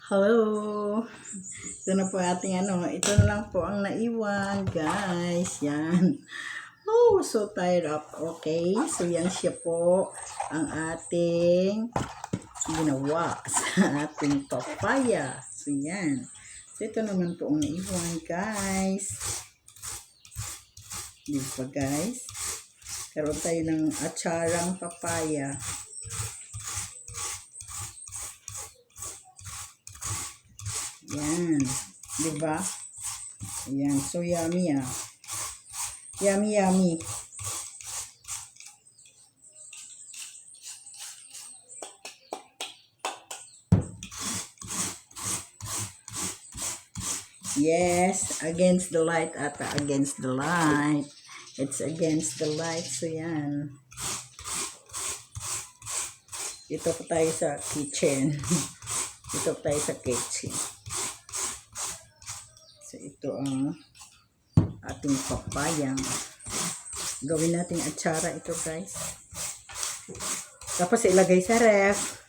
Hello! Ito na po ating ito na lang po ang naiwan, guys. Yan. Oh, so tired up. Okay, so yan siya po ang ating ginawa sa ating papaya. So yan. So ito naman po ang naiwan, guys. Di ba, guys? Karoon tayo ng atsarang papaya. Yan. Diba? Ayan. So, yummy ah. Yummy, yummy. Yes. Against the light ata. Against the light. It's against the light. So, yan. Dito po tayo sa kitchen. Dito po tayo sa kitchen. So, ito ang ating papaya. Gawin natin atsara ito, guys. Tapos, ilagay sa ref.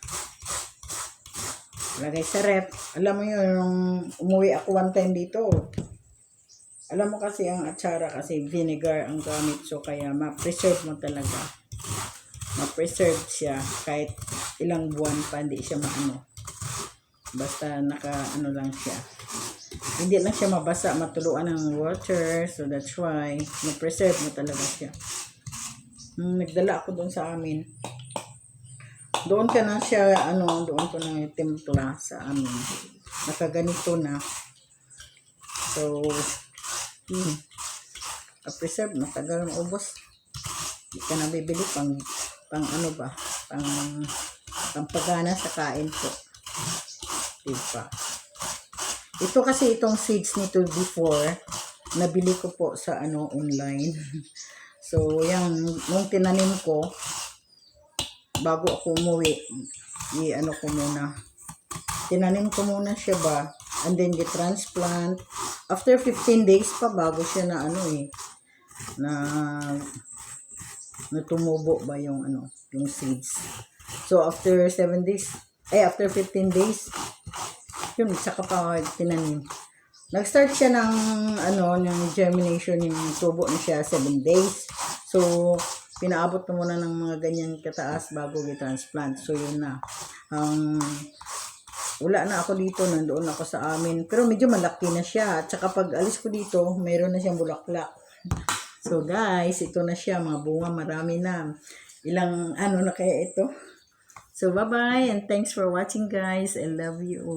Ilagay sa ref. Alam mo yun, nung umuwi ako one time dito, alam mo kasi ang atsara kasi vinegar ang gamit. So, kaya ma-preserve mo talaga. Ma-preserve siya kahit ilang buwan pa, hindi siya maano. Basta naka-ano lang siya. Hindi lang siya mabasa, matuluan ng water. So, that's why, ma-preserve mo talaga siya. Nagdala ako doon sa amin. Doon ka na siya, doon ko na timpla sa amin. Nakaganito na. So, preserve, matagal maubos. Hindi ka na bibili pang pagana sa kain po. Diba? Ito kasi itong seeds nito before, nabili ko po sa online. So, yan, nung tinanim ko, bago ako umuwi, ko muna. Tinanim ko muna siya ba, and then transplant. After 15 days pa, bago siya na na tumubo ba yung yung seeds. So, after 7 days, after 15 days, yun, saka pa tinanim. Nag-start siya ng germination, yung tubo na siya 7 days. So, pinaabot ko muna ng mga ganyan kataas bago i-transplant. So, yun na. Wala na ako dito, nandoon ako sa amin. Pero medyo malaki na siya. At saka pag alis ko dito, mayroon na siyang bulaklak. So, guys, ito na siya. Mga bunga, marami na. Ilang na kaya ito? So, bye-bye and thanks for watching, guys. I love you all.